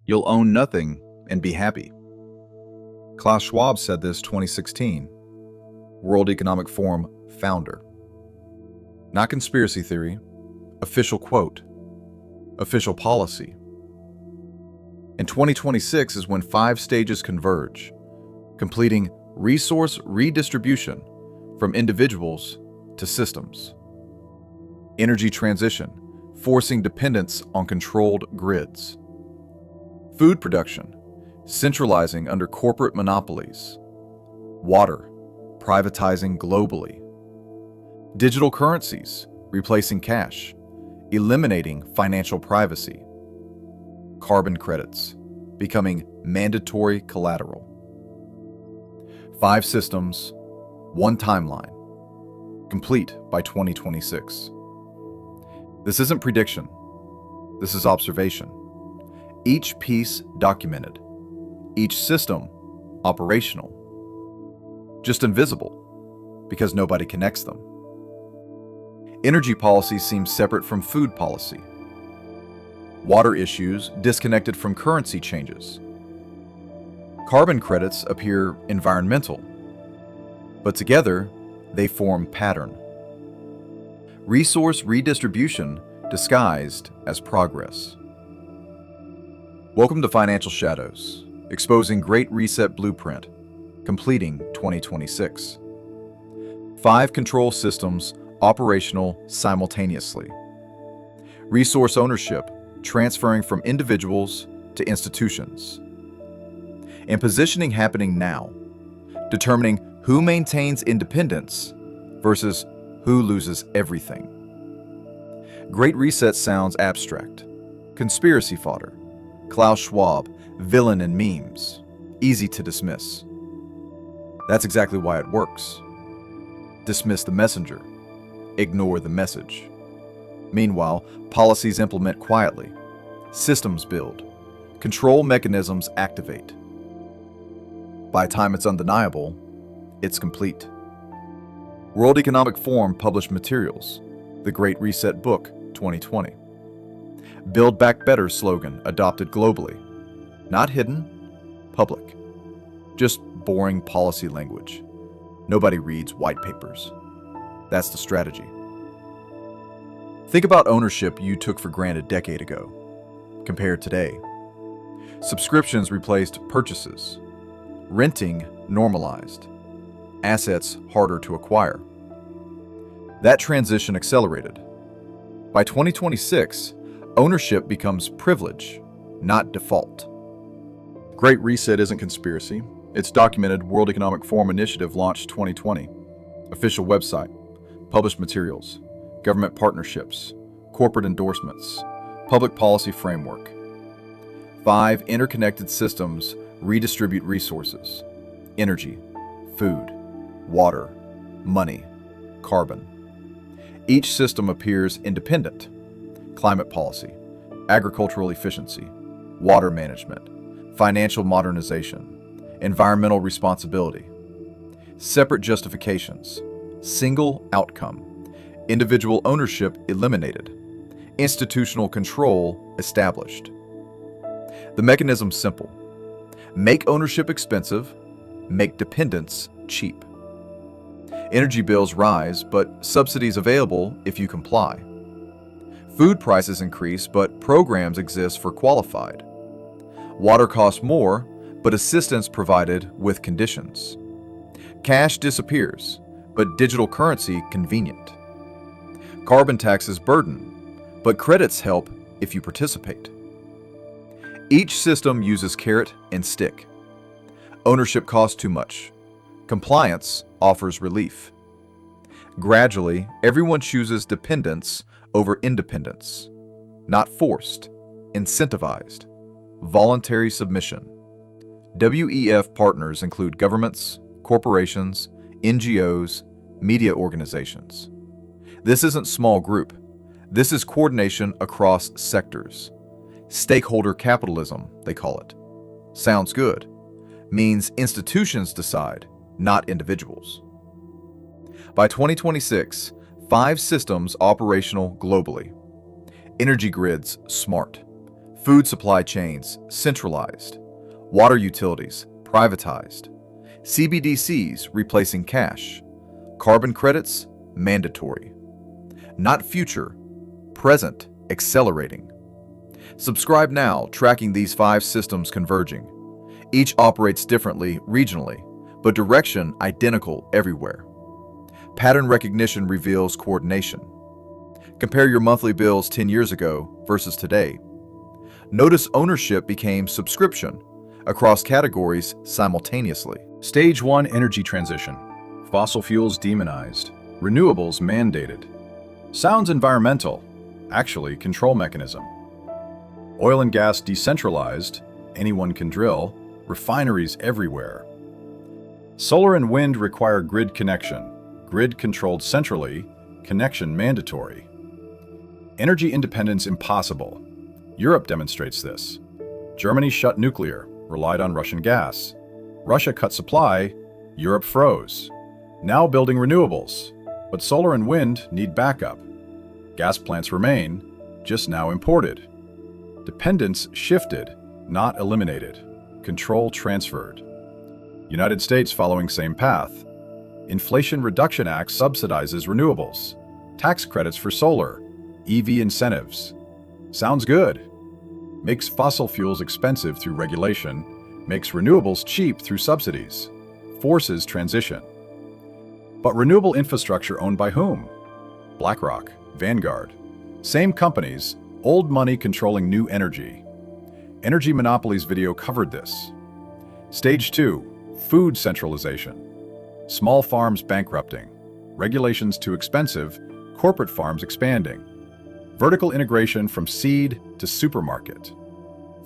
You'll own nothing and be happy. Klaus Schwab said this 2016. World Economic Forum founder. Not conspiracy theory, official quote, official policy. And 2026 is when 5 stages converge, completing resource redistribution from individuals to systems. Energy transition, forcing dependence on controlled grids. Food production, centralizing under corporate monopolies. Water, privatizing globally. Digital currencies, replacing cash, eliminating financial privacy. Carbon credits, becoming mandatory collateral. 5 systems, 1 timeline, complete by 2026. This isn't prediction, this is observation. Each piece documented, each system operational, just invisible because nobody connects them. Energy policy seems separate from food policy. Water issues disconnected from currency changes. Carbon credits appear environmental, but together they form pattern. Resource redistribution disguised as progress. Welcome to Financial Shadows, exposing Great Reset Blueprint, completing 2026. 5 control systems operational simultaneously. Resource ownership transferring from individuals to institutions. And positioning happening now, determining who maintains independence versus who loses everything. Great Reset sounds abstract, conspiracy fodder, Klaus Schwab, villain in memes, easy to dismiss. That's exactly why it works. Dismiss the messenger, ignore the message. Meanwhile, policies implement quietly, systems build, control mechanisms activate. By the time it's undeniable, it's complete. World Economic Forum published materials, The Great Reset Book, 2020. Build Back Better slogan adopted globally. Not hidden, public. Just boring policy language. Nobody reads white papers. That's the strategy. Think about ownership you took for granted a decade ago. Compare today. Subscriptions replaced purchases. Renting normalized. Assets harder to acquire. That transition accelerated. By 2026, ownership becomes privilege, not default. Great Reset isn't conspiracy. It's documented. World Economic Forum Initiative launched 2020. Official website, published materials, government partnerships, corporate endorsements, public policy framework. 5 interconnected systems redistribute resources: energy, food, water, money, carbon. Each system appears independent: climate policy, agricultural efficiency, water management, financial modernization, environmental responsibility. Separate justifications, single outcome, individual ownership eliminated, institutional control established. The mechanism's simple. Make ownership expensive, make dependence cheap. Energy bills rise, but subsidies available if you comply. Food prices increase, but programs exist for qualified. Water costs more, but assistance provided with conditions. Cash disappears, but digital currency convenient. Carbon taxes burden, but credits help if you participate. Each system uses carrot and stick. Ownership costs too much. Compliance offers relief. Gradually, everyone chooses dependence over independence. Not forced, incentivized, voluntary submission. WEF partners include governments, corporations, NGOs, media organizations. This isn't small group. This is coordination across sectors. Stakeholder capitalism, they call it. Sounds good. Means institutions decide, not individuals. By 2026, 5 systems operational globally. Energy grids smart. Food supply chains centralized. Water utilities privatized. CBDCs replacing cash. Carbon credits mandatory. Not future, present, accelerating. Subscribe now, tracking these 5 systems converging. Each operates differently regionally, but direction identical everywhere. Pattern recognition reveals coordination. Compare your monthly bills 10 years ago versus today. Notice ownership became subscription across categories simultaneously. Stage 1 energy transition. Fossil fuels demonized. Renewables mandated. Sounds environmental, actually control mechanism. Oil and gas decentralized, anyone can drill, refineries everywhere. Solar and wind require grid connection, grid controlled centrally, connection mandatory. Energy independence impossible. Europe demonstrates this. Germany shut nuclear, relied on Russian gas. Russia cut supply, Europe froze. Now building renewables, but solar and wind need backup. Gas plants remain, just now imported. Dependence shifted, not eliminated. Control transferred. United States following same path. Inflation Reduction Act subsidizes renewables. Tax credits for solar. EV incentives. Sounds good. Makes fossil fuels expensive through regulation. Makes renewables cheap through subsidies. Forces transition. But renewable infrastructure owned by whom? BlackRock, Vanguard. Same companies, old money controlling new energy. Energy Monopolies video covered this. Stage 2, food centralization. Small farms bankrupting. Regulations too expensive, corporate farms expanding. Vertical integration from seed to supermarket.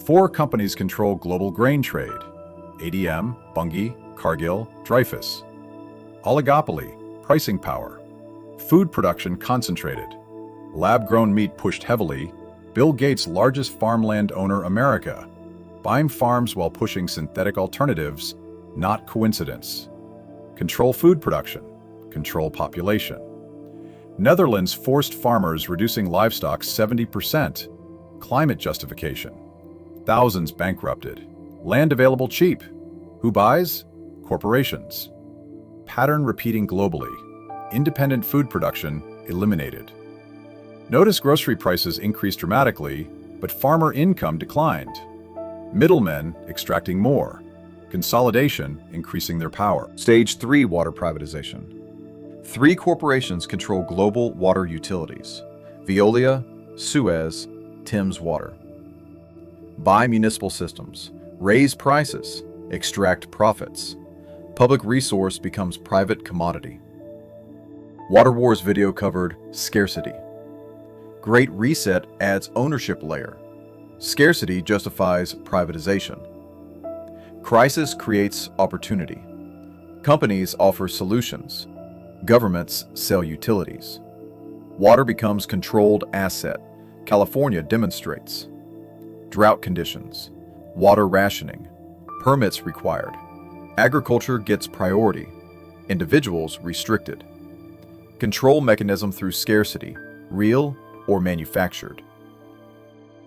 4 companies control global grain trade. ADM, Bunge, Cargill, Dreyfus. Oligopoly, pricing power. Food production concentrated. Lab-grown meat pushed heavily. Bill Gates' largest farmland owner America. Buying farms while pushing synthetic alternatives, not coincidence. Control food production. Control population. Netherlands forced farmers reducing livestock 70%. Climate justification. Thousands bankrupted. Land available cheap. Who buys? Corporations. Pattern repeating globally. Independent food production eliminated. Notice grocery prices increased dramatically, but farmer income declined. Middlemen extracting more. Consolidation increasing their power. Stage 3 water privatization. 3 corporations control global water utilities. Veolia, Suez, Thames Water. Buy municipal systems, raise prices, extract profits. Public resource becomes private commodity. Water Wars video covered scarcity. Great Reset adds ownership layer. Scarcity justifies privatization. Crisis creates opportunity. Companies offer solutions. Governments sell utilities. Water becomes controlled asset. California demonstrates. Drought conditions. Water rationing. Permits required. Agriculture gets priority. Individuals restricted. Control mechanism through scarcity, real or manufactured.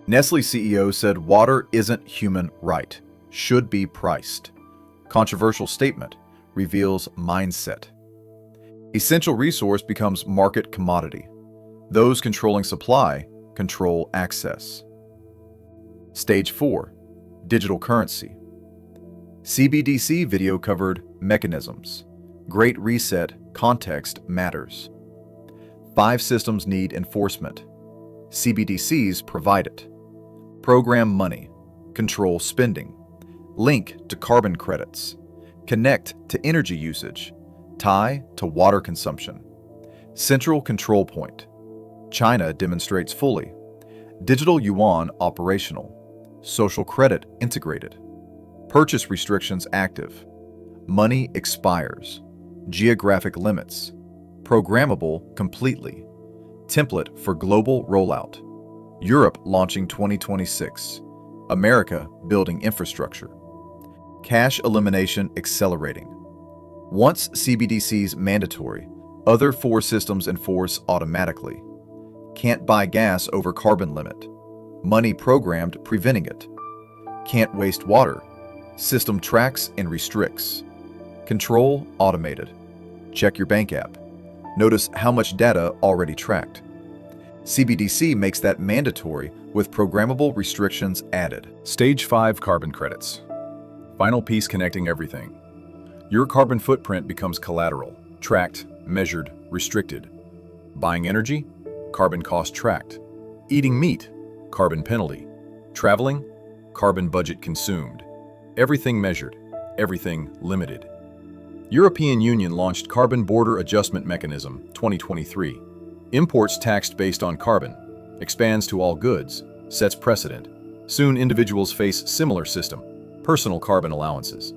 Nestle CEO said water isn't human right, should be priced. Controversial statement reveals mindset. Essential resource becomes market commodity. Those controlling supply control access. Stage 4, digital currency. CBDC video covered mechanisms. Great Reset context matters. 5 systems need enforcement. CBDCs provide it. Program money. Control spending. Link to carbon credits. Connect to energy usage. Tie to water consumption. Central control point. China demonstrates fully. Digital yuan operational. Social credit integrated. Purchase restrictions active. Money expires. Geographic limits. Programmable completely. Template for global rollout. Europe launching 2026. America building infrastructure. Cash elimination accelerating. Once CBDCs mandatory, other 4 systems enforce automatically. Can't buy gas over carbon limit. Money programmed preventing it. Can't waste water. System tracks and restricts. Control automated. Check your bank app. Notice how much data already tracked. CBDC makes that mandatory with programmable restrictions added. Stage 5 carbon credits. Final piece connecting everything. Your carbon footprint becomes collateral, tracked, measured, restricted. Buying energy? Carbon cost tracked. Eating meat? Carbon penalty. Traveling? Carbon budget consumed. Everything measured, everything limited. European Union launched Carbon Border Adjustment Mechanism 2023. Imports taxed based on carbon. Expands to all goods. Sets precedent. Soon individuals face similar system. Personal carbon allowances.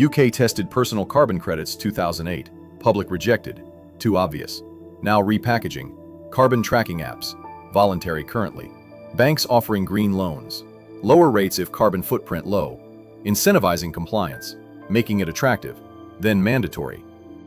UK tested personal carbon credits 2008. Public rejected. Too obvious. Now repackaging. Carbon tracking apps. Voluntary currently. Banks offering green loans. Lower rates if carbon footprint low. Incentivizing compliance. Making it attractive. Then mandatory.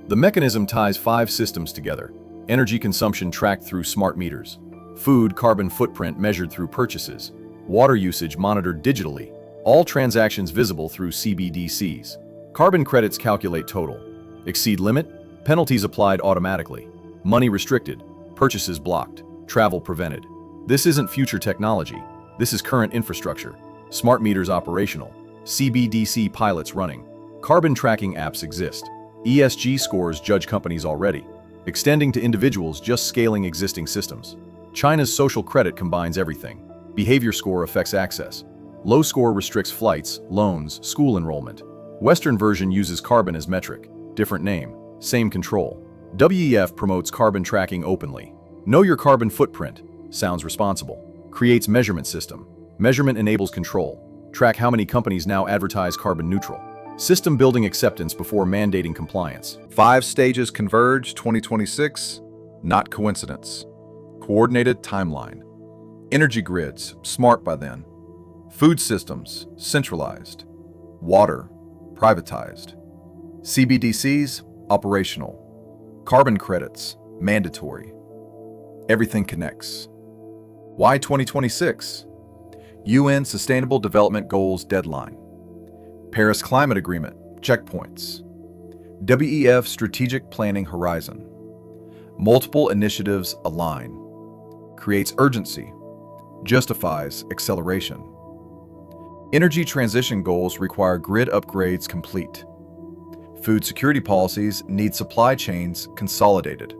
The mechanism ties 5 systems together. Energy consumption tracked through smart meters. Food carbon footprint measured through purchases. Water usage monitored digitally. All transactions visible through CBDCs. Carbon credits calculate total. Exceed limit? Penalties applied automatically. Money restricted. Purchases blocked. Travel prevented. This isn't future technology. This is current infrastructure. Smart meters operational. CBDC pilots running. Carbon tracking apps exist. ESG scores judge companies already. Extending to individuals, just scaling existing systems. China's social credit combines everything. Behavior score affects access. Low score restricts flights, loans, school enrollment. Western version uses carbon as metric. Different name, same control. WEF promotes carbon tracking openly. Know your carbon footprint. Sounds responsible. Creates measurement system. Measurement enables control. Track how many companies now advertise carbon neutral. System building acceptance before mandating compliance. 5 stages converge 2026, not coincidence. Coordinated timeline. Energy grids, smart by then. Food systems, centralized. Water, privatized. CBDCs, operational. Carbon credits, mandatory. Everything connects. Why 2026? UN Sustainable Development Goals deadline. Paris Climate Agreement, checkpoints. WEF Strategic Planning Horizon. Multiple initiatives align. Creates urgency. Justifies acceleration. Energy transition goals require grid upgrades complete. Food security policies need supply chains consolidated.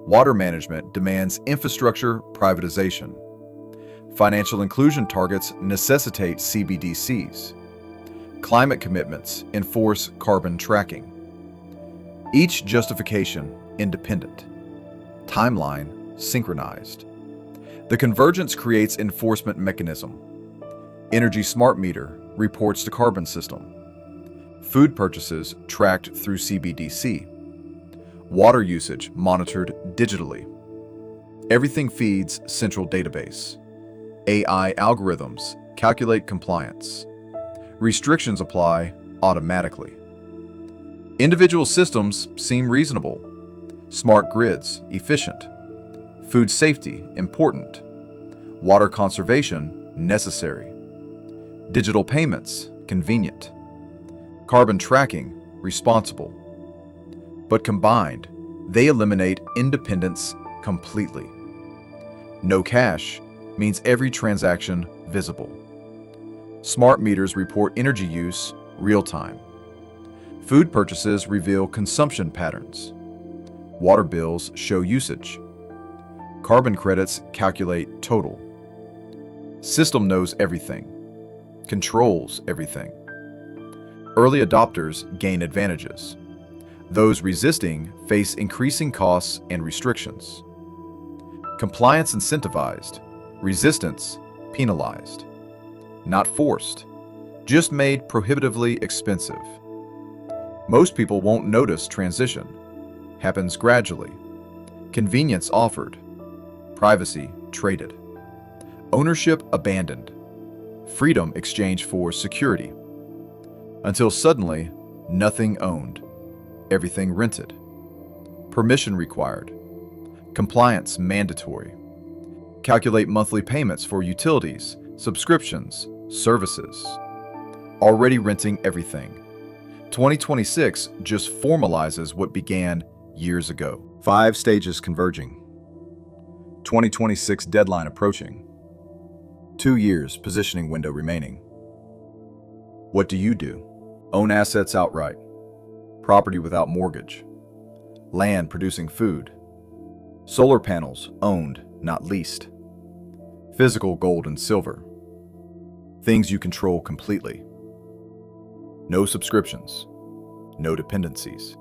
Water management demands infrastructure privatization. Financial inclusion targets necessitate CBDCs. Climate commitments enforce carbon tracking. Each justification independent. Timeline synchronized. The convergence creates enforcement mechanism. Energy smart meter reports to carbon system. Food purchases tracked through CBDC. Water usage monitored digitally. Everything feeds central database. AI algorithms calculate compliance. Restrictions apply automatically. Individual systems seem reasonable. Smart grids, efficient. Food safety, important. Water conservation, necessary. Digital payments, convenient. Carbon tracking, responsible. But combined, they eliminate independence completely. No cash means every transaction visible. Smart meters report energy use real-time. Food purchases reveal consumption patterns. Water bills show usage. Carbon credits calculate total. System knows everything, controls everything. Early adopters gain advantages. Those resisting face increasing costs and restrictions. Compliance incentivized, resistance penalized. Not forced, just made prohibitively expensive. Most people won't notice transition. Happens gradually. Convenience offered. Privacy traded. Ownership abandoned. Freedom exchanged for security. Until suddenly, nothing owned. Everything rented. Permission required. Compliance mandatory. Calculate monthly payments for utilities, subscriptions, services. Already renting everything. 2026 just formalizes what began years ago. 5 stages converging. 2026 deadline approaching. 2 years positioning window remaining. What do you do? Own assets outright. Property without mortgage. Land producing food. Solar panels owned, not leased. Physical gold and silver. Things you control completely. No subscriptions. No dependencies.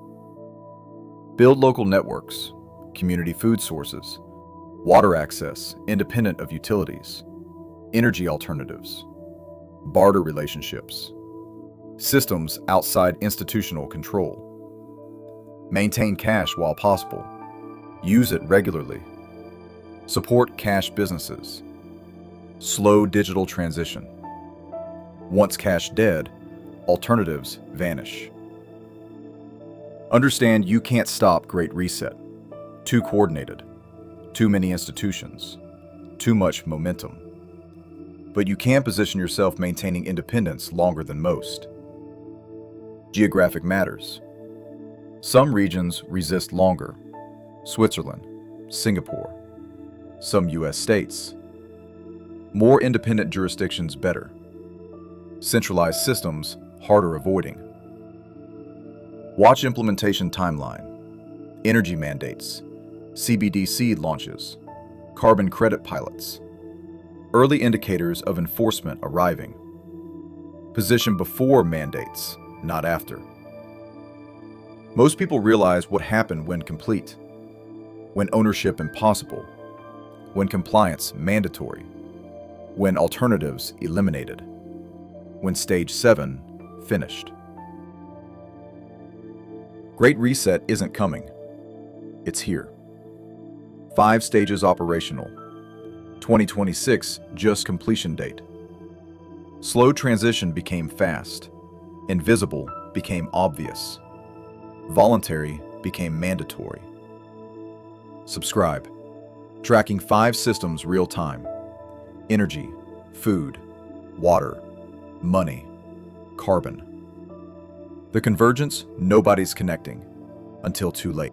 Build local networks, community food sources, water access independent of utilities, energy alternatives, barter relationships, systems outside institutional control. Maintain cash while possible. Use it regularly. Support cash businesses. Slow digital transition. Once cash dead, alternatives vanish. Understand you can't stop Great Reset. Too coordinated. Too many institutions. Too much momentum. But you can position yourself maintaining independence longer than most. Geographic matters. Some regions resist longer. Switzerland, Singapore, some US states. More independent jurisdictions better. Centralized systems harder avoiding. Watch implementation timeline. Energy mandates. CBDC launches. Carbon credit pilots. Early indicators of enforcement arriving. Position before mandates, not after. Most people realize what happened when complete. When ownership impossible. When compliance mandatory. When alternatives eliminated. When stage 7 finished. Great Reset isn't coming. It's here. 5 stages operational. 2026 just completion date. Slow transition became fast. Invisible became obvious. Voluntary became mandatory. Subscribe. Tracking 5 systems real time. Energy, food, water, money, carbon. The convergence nobody's connecting until too late.